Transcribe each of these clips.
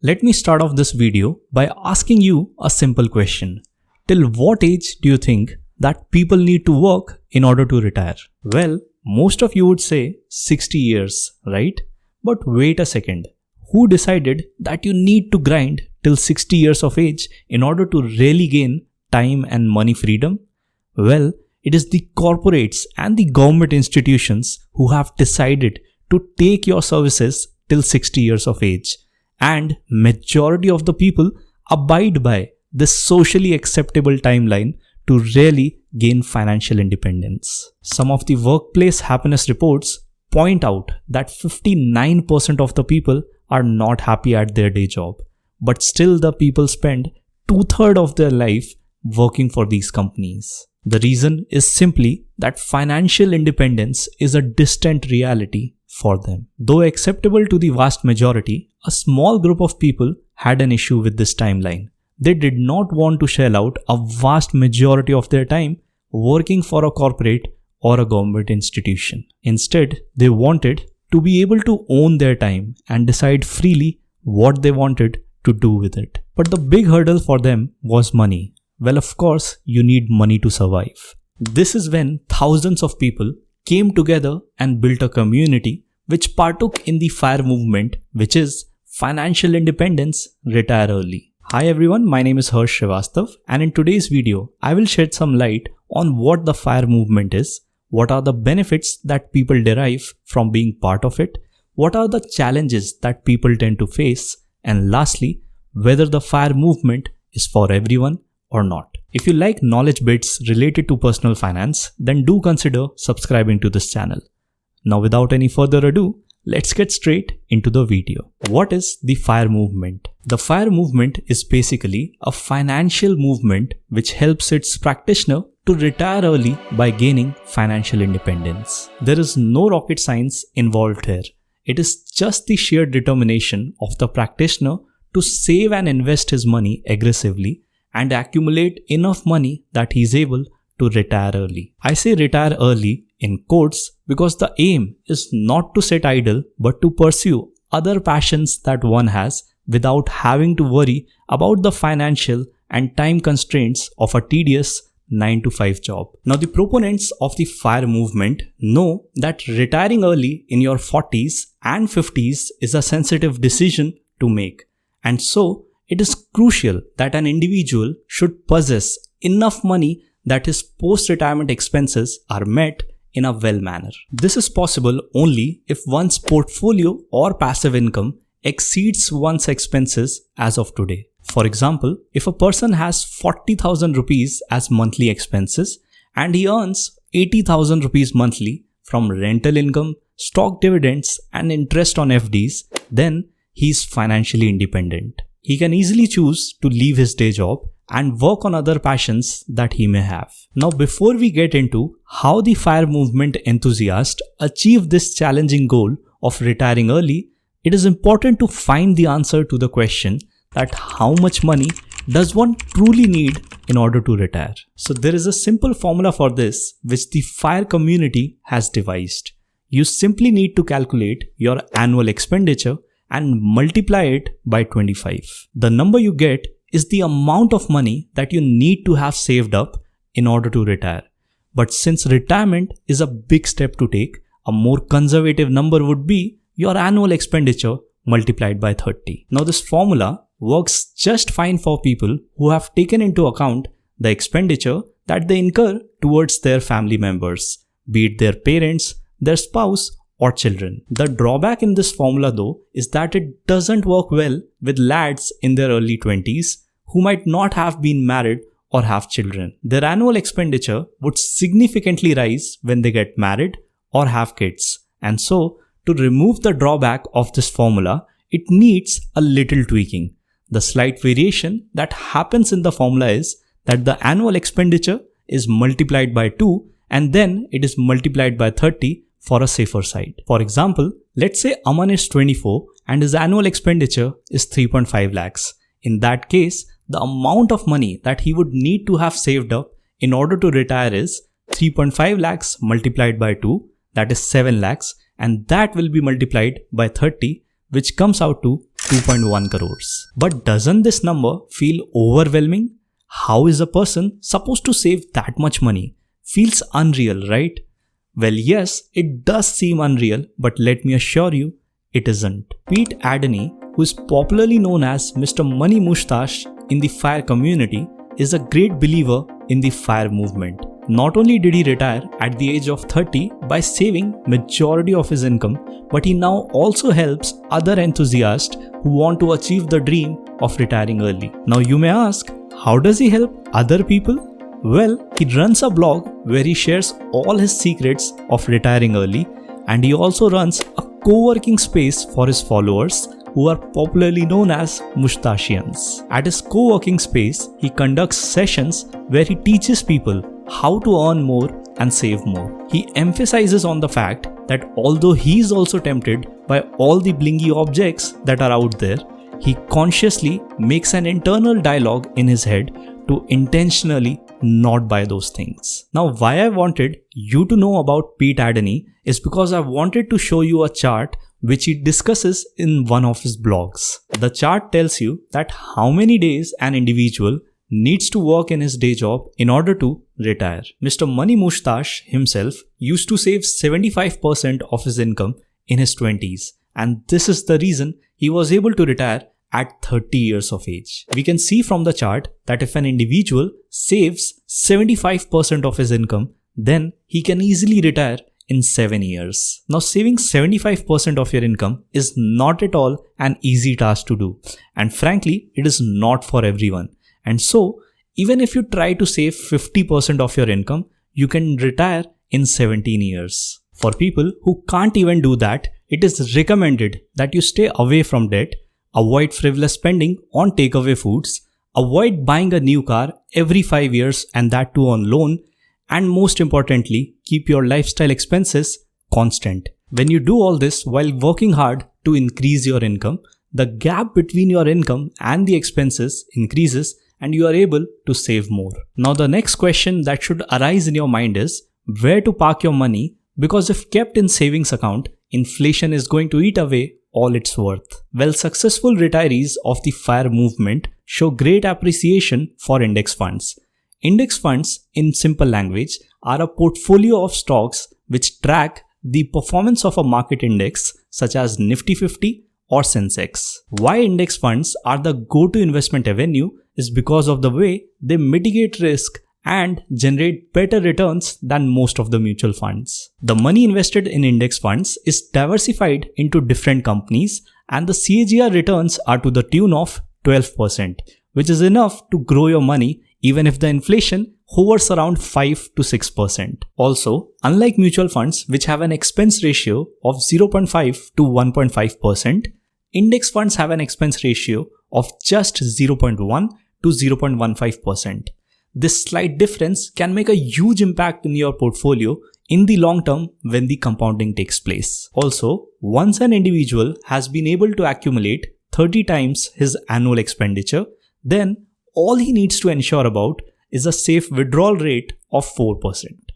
Let me start off this video by asking you a simple question. Till what age do you think that people need to work in order to retire? Well, most of you would say 60 years, right? But wait a second. Who decided that you need to grind till 60 years of age in order to really gain time and money freedom? Well, it is the corporates and the government institutions who have decided to take your services till 60 years of age. And majority of the people abide by this socially acceptable timeline to really gain financial independence. Some of the workplace happiness reports point out that 59% of the people are not happy at their day job, but still the people spend 2/3 of their life working for these companies. The reason is simply that financial independence is a distant reality for them. Though acceptable to the vast majority, a small group of people had an issue with this timeline. They did not want to shell out a vast majority of their time working for a corporate or a government institution. Instead, they wanted to be able to own their time and decide freely what they wanted to do with it. But the big hurdle for them was money. Well, of course, you need money to survive. This is when thousands of people came together and built a community which partook in the FIRE movement, which is Financial Independence, Retire Early. Hi everyone, my name is Harsh Srivastav, and in today's video, I will shed some light on what the FIRE movement is, what are the benefits that people derive from being part of it, what are the challenges that people tend to face, and lastly, whether the FIRE movement is for everyone or not. If you like knowledge bits related to personal finance, then do consider subscribing to this channel. Now without any further ado, let's get straight into the video. What is the FIRE movement? The FIRE movement is basically a financial movement which helps its practitioner to retire early by gaining financial independence. There is no rocket science involved here. It is just the sheer determination of the practitioner to save and invest his money aggressively and accumulate enough money that he is able to retire early. I say retire early in quotes because the aim is not to sit idle but to pursue other passions that one has without having to worry about the financial and time constraints of a tedious 9-to-5 job. Now the proponents of the FIRE movement know that retiring early in your 40s and 50s is a sensitive decision to make, and so it is crucial that an individual should possess enough money that his post-retirement expenses are met in a well manner. This is possible only if one's portfolio or passive income exceeds one's expenses as of today. For example, if a person has 40,000 rupees as monthly expenses and he earns 80,000 rupees monthly from rental income, stock dividends and interest on FDs, then he is financially independent. He can easily choose to leave his day job and work on other passions that he may have. Now, before we get into how the FIRE movement enthusiasts achieve this challenging goal of retiring early, it is important to find the answer to the question that how much money does one truly need in order to retire? So there is a simple formula for this which the FIRE community has devised. You simply need to calculate your annual expenditure and multiply it by 25. The number you get is the amount of money that you need to have saved up in order to retire. But since retirement is a big step to take, a more conservative number would be your annual expenditure multiplied by 30. Now this formula works just fine for people who have taken into account the expenditure that they incur towards their family members, be it their parents, their spouse, or children. The drawback in this formula though is that it doesn't work well with lads in their early 20s who might not have been married or have children. Their annual expenditure would significantly rise when they get married or have kids. And so, to remove the drawback of this formula, it needs a little tweaking. The slight variation that happens in the formula is that the annual expenditure is multiplied by 2 and then it is multiplied by 30 for a safer side. For example, let's say Aman is 24 and his annual expenditure is 3.5 lakhs. In that case, the amount of money that he would need to have saved up in order to retire is 3.5 lakhs multiplied by 2, that is 7 lakhs, and that will be multiplied by 30, which comes out to 2.1 crores. But doesn't this number feel overwhelming? How is a person supposed to save that much money? Feels unreal, right? Well, yes, it does seem unreal, but let me assure you, it isn't. Pete Adeny, who is popularly known as Mr. Money Mustache in the FIRE community, is a great believer in the FIRE movement. Not only did he retire at the age of 30 by saving majority of his income, but he now also helps other enthusiasts who want to achieve the dream of retiring early. Now you may ask, how does he help other people? Well, he runs a blog where he shares all his secrets of retiring early, and he also runs a co-working space for his followers who are popularly known as Mustachians. At his co-working space, he conducts sessions where he teaches people how to earn more and save more. He emphasizes on the fact that although he is also tempted by all the blingy objects that are out there, he consciously makes an internal dialogue in his head to intentionally not buy those things. Now, why I wanted you to know about Pete Adeny is because I wanted to show you a chart which he discusses in one of his blogs. The chart tells you that how many days an individual needs to work in his day job in order to retire. Mr. Money Mustache himself used to save 75% of his income in his 20s, and this is the reason he was able to retire at 30 years of age. We can see from the chart that if an individual saves 75% of his income, then he can easily retire in 7 years. Now, saving 75% of your income is not at all an easy task to do, and frankly, it is not for everyone. And so, even if you try to save 50% of your income, you can retire in 17 years. For people who can't even do that, it is recommended that you stay away from debt, avoid frivolous spending on takeaway foods, avoid buying a new car every 5 years and that too on loan, and most importantly, keep your lifestyle expenses constant. When you do all this while working hard to increase your income, the gap between your income and the expenses increases and you are able to save more. Now, the next question that should arise in your mind is where to park your money, because if kept in savings account, inflation is going to eat away all its worth. Well, successful retirees of the FIRE movement show great appreciation for index funds. Index funds, in simple language, are a portfolio of stocks which track the performance of a market index such as Nifty 50 or Sensex. Why index funds are the go-to investment avenue is because of the way they mitigate risk and generate better returns than most of the mutual funds. The money invested in index funds is diversified into different companies, and the CAGR returns are to the tune of 12%, which is enough to grow your money even if the inflation hovers around 5 to 6%. Also, unlike mutual funds which have an expense ratio of 0.5 to 1.5%, index funds have an expense ratio of just 0.1 to 0.15%. This slight difference can make a huge impact in your portfolio in the long term when the compounding takes place. Also, once an individual has been able to accumulate 30 times his annual expenditure, then all he needs to ensure about is a safe withdrawal rate of 4%.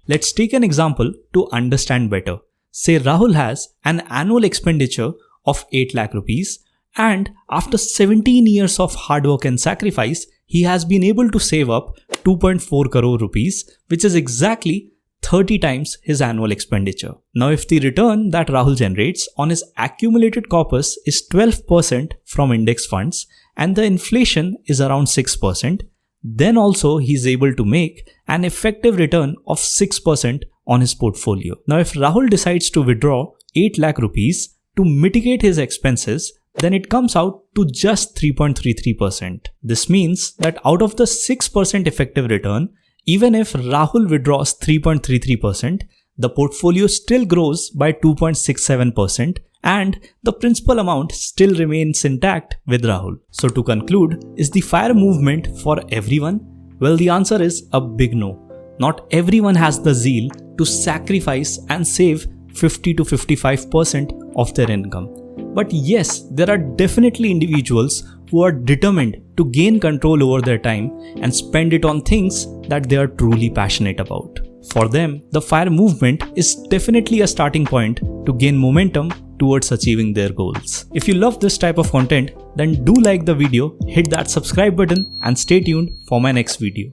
Let's take an example to understand better. Say Rahul has an annual expenditure of 8 lakh rupees, and after 17 years of hard work and sacrifice, he has been able to save up 2.4 crore rupees, which is exactly 30 times his annual expenditure. Now, if the return that Rahul generates on his accumulated corpus is 12% from index funds and the inflation is around 6%, then also he is able to make an effective return of 6% on his portfolio. Now, if Rahul decides to withdraw 8 lakh rupees to mitigate his expenses, then it comes out to just 3.33%. This means that out of the 6% effective return, even if Rahul withdraws 3.33%, the portfolio still grows by 2.67% and the principal amount still remains intact with Rahul. So to conclude, is the FIRE movement for everyone? Well, the answer is a big no. Not everyone has the zeal to sacrifice and save 50 to 55% of their income. But yes, there are definitely individuals who are determined to gain control over their time and spend it on things that they are truly passionate about. For them, the FIRE movement is definitely a starting point to gain momentum towards achieving their goals. If you love this type of content, then do like the video, hit that subscribe button and stay tuned for my next video.